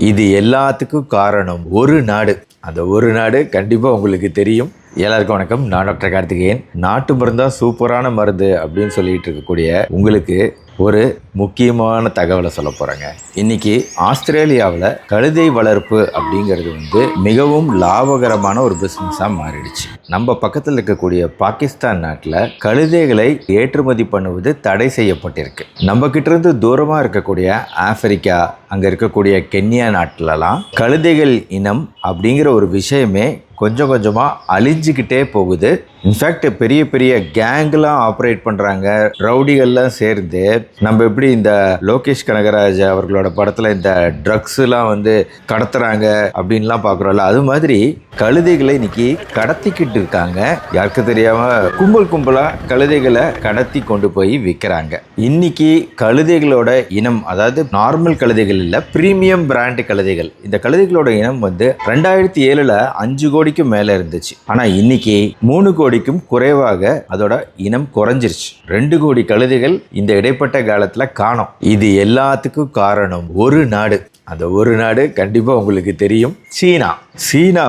இது எல்லாத்துக்கும் காரணம் ஒரு நாடு. அந்த ஒரு நாடு கண்டிப்பாக உங்களுக்கு தெரியும். எல்லாருக்கும் வணக்கம். நான் டாக்டர் கார்த்திகேயன். நாட்டு மருந்தா சூப்பரான மருந்து அப்படின்னு சொல்லிட்டு இருக்கக்கூடிய உங்களுக்கு ஒரு முக்கியமான தகவலை சொல்ல போகிறேங்க. இன்னைக்கு ஆஸ்திரேலியாவில் கழுதை வளர்ப்பு அப்படிங்கிறது மிகவும் லாபகரமான ஒரு பிஸ்னஸாக மாறிடுச்சு. நம்ம பக்கத்தில் இருக்கக்கூடிய பாகிஸ்தான் நாட்டில் கழுதைகளை ஏற்றுமதி பண்ணுவது தடை செய்யப்பட்டிருக்கு. நம்ம கிட்ட இருந்து தூரமாக இருக்கக்கூடிய ஆப்பிரிக்கா, அங்கே இருக்கக்கூடிய கென்யா நாட்டிலலாம் கழுதைகள் இனம் அப்படிங்கிற ஒரு விஷயமே கொஞ்சம் கொஞ்சமாக அழிஞ்சிக்கிட்டே போகுது. இன்ஃபேக்ட் பெரிய பெரிய கேங்லாம் ஆப்ரேட் பண்ணுறாங்க. ரவுடிகள்லாம் சேர்ந்து நம்ம எப்படி இந்த லோகேஷ் கனகராஜ் அவர்களோட படத்தில் இந்த ட்ரக்ஸ்லாம் கடத்துறாங்க அப்படின்லாம் பார்க்குறோம்ல, அது மாதிரி கழுதைகளை இன்னைக்கு கடத்திக்கிட்டு இருக்காங்க. யாருக்கு தெரியாமல் கும்பல் கும்பலாக கழுதைகளை கடத்தி கொண்டு போய் விற்கிறாங்க. இன்னைக்கு கழுதைகளோட இனம், அதாவது நார்மல் கழுதைகள் இல்லை, ப்ரீமியம் பிராண்ட் கழுதைகள். இந்த கழுதைகளோட இனம் 2007 5 கோடிக்கு மேலே இருந்துச்சு. ஆனால் இன்னைக்கு 3 கோடிக்கும் குறைவாக அதோட இனம் குறைஞ்சிருச்சு. 2 கோடி கழுதைகள் இந்த இடைப்பட்ட காலத்தில் காணோம். இது எல்லாத்துக்கும் காரணம் ஒரு நாடு. அந்த ஒரு நாடு கண்டிப்பாக உங்களுக்கு தெரியும், சீனா. சீனா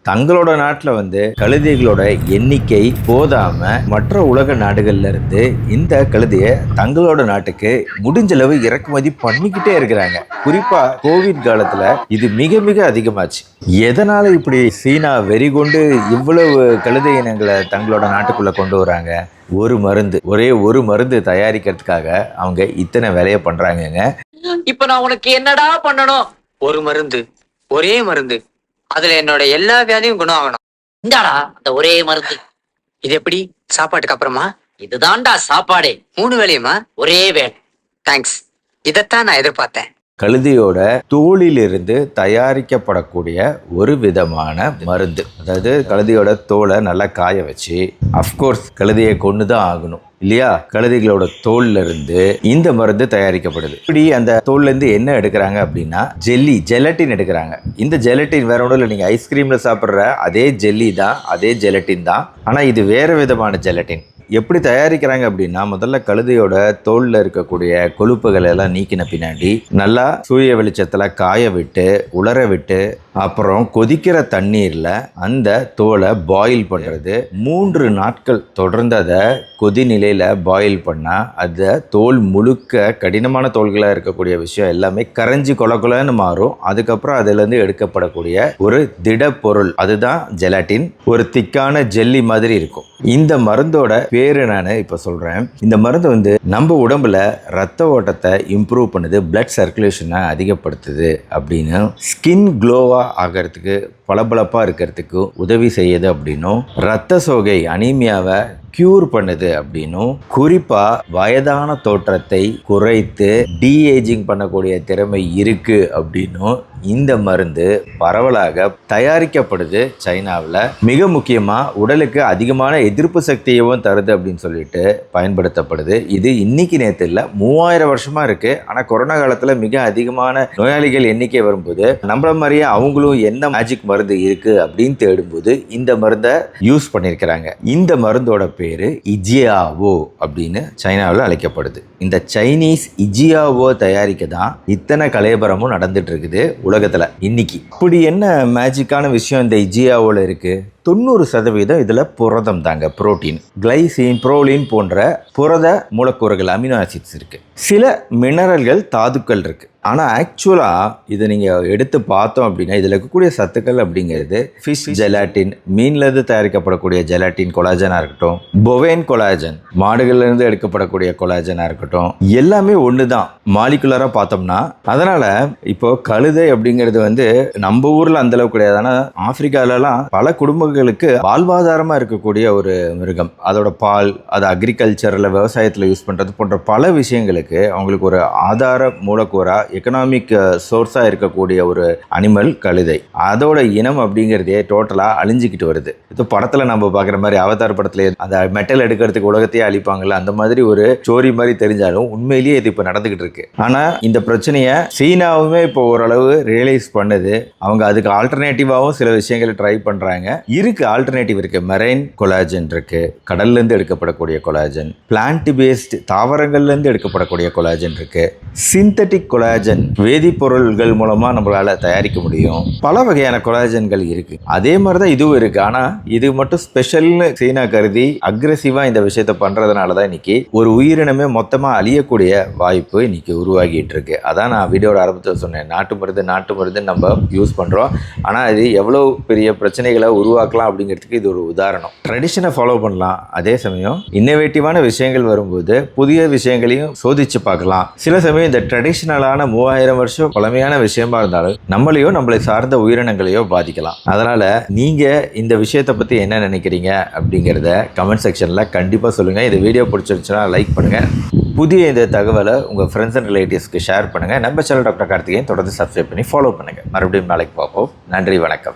தங்களோட நாட்டில் கழுதைகளோட எண்ணிக்கை போதாம மற்ற உலக நாடுகள்ல இருந்து இந்த கழுதையை தங்களோட நாட்டுக்கு முடிஞ்சளவு இறக்குமதி பண்ணிக்கிட்டே இருக்கிறாங்க. குறிப்பா கோவிட் காலத்துல இது மிக மிக அதிகமாச்சு. எதனால இப்படி சீனா வெறி கொண்டு இவ்வளவு கழுதை இனங்களை தங்களோட நாட்டுக்குள்ள கொண்டு வராங்க? ஒரே ஒரு மருந்து தயாரிக்கிறதுக்காக அவங்க இத்தனை வேலையை பண்றாங்க. இப்ப நான் உனக்கு என்னடா பண்ணணும்? ஒரு மருந்து, ஒரே மருந்து, அதுல என்னோட எல்லா வேலையும் குணம் ஆகணும். இந்தாடா அந்த ஒரே மருந்து. இது எப்படி? சாப்பாட்டுக்கு அப்புறமா? இதுதான்டா சாப்பாடே. 3 வேலையுமா? ஒரே வேலை. தேங்க்ஸ். இதைத்தான் நான் எதிர்பார்த்தேன். கழுதையோட தோலிலிருந்து தயாரிக்கப்படக்கூடிய ஒரு விதமான மருந்து. அதாவது கழுதையோட தோலை நல்லா காய வச்சு, அஃப்கோர்ஸ் கழுதையை கொண்டு தான் ஆகணும் இல்லையா? கழுதைகளோட தோல்ல இருந்து இந்த மருந்து தயாரிக்கப்படுது. இப்படி அந்த தோல்ல இருந்து என்ன எடுக்கிறாங்க அப்படின்னா ஜெலட்டின் எடுக்கிறாங்க. இந்த ஜெலட்டின் வேற ஒன்றும் இல்லை, நீங்க ஐஸ்கிரீம்ல சாப்பிட்ற அதே ஜெல்லி தான், அதே ஜெலட்டின் தான். ஆனா இது வேற விதமான ஜெலட்டின். எப்படி தயாரிக்கிறாங்க அப்படின்னா, முதல்ல கழுதையோட தோல்ல இருக்கக்கூடிய கொழுப்புகளை எல்லாம் நீக்கின பின்னாடி நல்லா சூரிய வெளிச்சத்துல காய விட்டு உலர விட்டு, அப்புறம் கொதிக்கிற தண்ணீர்ல அந்த தோலை பாயில் பண்றது. 3 நாட்கள் தொடர்ந்து அதை கொதிநிலையில பாயில் பண்ணா அந்த தோல் முழுக்க கடினமான தோல்களாக இருக்கக்கூடிய விஷயம் எல்லாமே கரைஞ்சி கொலன்னு மாறும். அதுக்கப்புறம் அதுல இருந்து எடுக்கப்படக்கூடிய ஒரு திடப்பொருள், அதுதான் ஜெலட்டின். ஒரு திக்கான ஜெல்லி மாதிரி இருக்கும். இந்த மருந்தோட பேரு நான் இப்ப சொல்றேன். இந்த மருந்து நம்ம உடம்புல ரத்த ஓட்டத்தை இம்ப்ரூவ் பண்ணுது, பிளட் சர்க்குலேஷனை அதிகப்படுத்துது அப்படின்னு, ஸ்கின் க்ளோவா ஆகிறதுக்கு, பளபளப்பா இருக்கிறதுக்கு உதவி செய்யுது அப்படின்னும், ரத்த சோகை அனீமியாவை கியூர் பண்ணுது அப்படின்னும், குறிப்பா வயதான தோற்றத்தை குறைத்து டீஏஜிங் பண்ணக்கூடிய திறமை இருக்கு அப்படின்னும் இந்த மருந்து பரவலாக தயாரிக்கப்படுது சைனாவில். மிக முக்கியமா உடலுக்கு அதிகமான எதிர்ப்பு சக்தியவும் தருது அப்படின்னு சொல்லிட்டு பயன்படுத்தப்படுது. இது இன்னைக்கு நேற்று இல்லை, 3000 வருஷமா இருக்கு. ஆனா கொரோனா காலத்துல மிக அதிகமான நோயாளிகள் எண்ணிக்கை வரும்போது நம்மள மாதிரியே அவங்களும் என்ன மேஜிக் மருந்து இருக்கு அப்படின்னு தேடும்போது இந்த மருந்தை யூஸ் பண்ணியிருக்கிறாங்க. இந்த மருந்தோட பேரு இஜியாவோ அப்படின்னு சைனாவில் அழைக்கப்படுது. இந்த சைனீஸ் இஜியாவோ தயாரிக்க தான் இத்தனை கலையபரமும் நடந்துட்டு இருக்குது உலகத்துல இன்னைக்கு. இப்படி என்ன மேஜிக்கான விஷயம் இந்த இஜியாவோல இருக்கு? 90% இதுல புரதம் தாங்க, புரோட்டீன், கிளைசின், புரோலின் போன்ற புரத மூலக்கூறுகள், அமினோ ஆசிட்ஸ் இருக்கு. சில மினரல்கள், தாதுக்கள் இருக்கு. ஆனா ஆக்சுவலா இதை நீங்க எடுத்து பார்த்தோம் அப்படின்னா இதுல இருக்கக்கூடிய சத்துக்கள் அப்படிங்கிறது ஃபிஷ் ஜெலாட்டின், மீன்ல இருந்து தயாரிக்கப்படக்கூடிய ஜெலாட்டின், கொலாஜனா இருக்கட்டும், பொவேன் கொலாஜன், மாடுகள்ல இருந்து எடுக்கப்படக்கூடிய கொலாஜனா இருக்கட்டும், எல்லாமே ஒண்ணுதான் மாலிகுலரா பார்த்தோம்னா. அதனால இப்போ கழுதை அப்படிங்கிறது நம்ம ஊர்ல அந்த அளவுக்கு கிடையாது. ஆனா ஆப்பிரிக்காலலாம் பல குடும்பங்களுக்கு வாழ்வாதாரமா இருக்கக்கூடிய ஒரு மிருகம். அதோட பால், அது அக்ரிகல்ச்சர்ல, விவசாயத்துல யூஸ் பண்றது போன்ற பல விஷயங்களுக்கு அவங்களுக்கு ஒரு ஆதார மூலக்கூறா, எக்கனாமிக் சோர்ஸாக இருக்கக்கூடிய ஒரு அனிமல் கழுதை. அதோட இனம் அப்படிங்கிறதே டோட்டலாக அழிஞ்சிக்கிட்டு வருது. இது படத்தில் நம்ம பார்க்குற மாதிரி, அவதார் படத்துல அந்த மெட்டல் எடுக்கிறதுக்கு உலகத்தையே அழிப்பாங்கல்ல, அந்த மாதிரி ஒரு ஸ்டோரி மாதிரி தெரிஞ்சாலும் உண்மையிலேயே இது இப்போ நடந்துகிட்டு இருக்கு. ஆனால் இந்த பிரச்சனையை சீனாவுமே இப்போ ஓரளவு ரியலைஸ் பண்ணுது. அவங்க அதுக்கு ஆல்டர்னேட்டிவாகவும் சில விஷயங்களை ட்ரை பண்ணுறாங்க. இருக்கு, ஆல்டர்னேட்டிவ் இருக்கு. மெரைன் கொலாஜன் இருக்கு, கடல்ல இருந்து எடுக்கப்படக்கூடிய கொலாஜன், பிளான்ட் பேஸ்ட் தாவரங்கள்ல இருந்து எடுக்கப்படக்கூடிய கொலாஜன் இருக்கு, சிந்தட்டிக் கொலாஜன் வேதிப்பொருள்கள் மூலமா நம்மளால தயாரிக்க முடியும். பல வகையான கொலாஜன்கள் இருக்கு. அதே மாதிரி தான் இதுவும் இருக்கு. ஆனா இது மட்டும் ஸ்பெஷல்னு சீனா கருதி அக்ரெசிவா இந்த விஷயத்த பண்றதுனால தான் இன்னைக்கு ஒரு உயிரினமே மொத்தமா அழியக்கூடிய வாய்ப்பு இன்னைக்கு உருவாகிட்டு இருக்கு. அதான் நான் வீடியோட ஆரம்பத்தில் சொன்னேன், நாட்டு மருந்து நம்ம யூஸ் பண்றோம். ஆனா இது எவ்வளவு பெரிய பிரச்சனைகளை உருவாக்கலாம் அப்படிங்கிறதுக்கு இது ஒரு உதாரணம். ட்ரெடிஷனை ஃபாலோ பண்ணலாம், அதே சமயம் இன்னோவேட்டிவான விஷயங்கள் வரும்போது புதிய விஷயங்களையும் சோதிச்சு பார்க்கலாம். சில சமயம் இந்த ட்ரெடிஷ்னலான 3000 வருஷம் பழமையான விஷயமா இருந்தாலும் நம்மளையோ நம்மளை சார்ந்த உயிரினங்களையோ பாதிக்கலாம். அதனால நீங்க இந்த விஷயத்தை பத்தி என்ன நினைக்கிறீங்க அப்படிங்கிறத கமெண்ட் செக்ஷன்ல கண்டிப்பா சொல்லுங்க. இந்த வீடியோ பிடிச்சிருந்துச்சுன்னா லைக் பண்ணுங்க. புதிய இந்த தகவலை உங்கள் ஃப்ரெண்ட்ஸ் அண்ட் ரிலேட்டிவ்ஸ்க்கு ஷேர் பண்ணுங்கள். நம்ம சேனல் டாக்டர் கார்த்திகேயன் தொடர்ந்து சப்ஸ்கிரைப் பண்ணி ஃபாலோ பண்ணுங்கள். மறுபடியும் நாளைக்கு பார்ப்போம். நன்றி, வணக்கம்.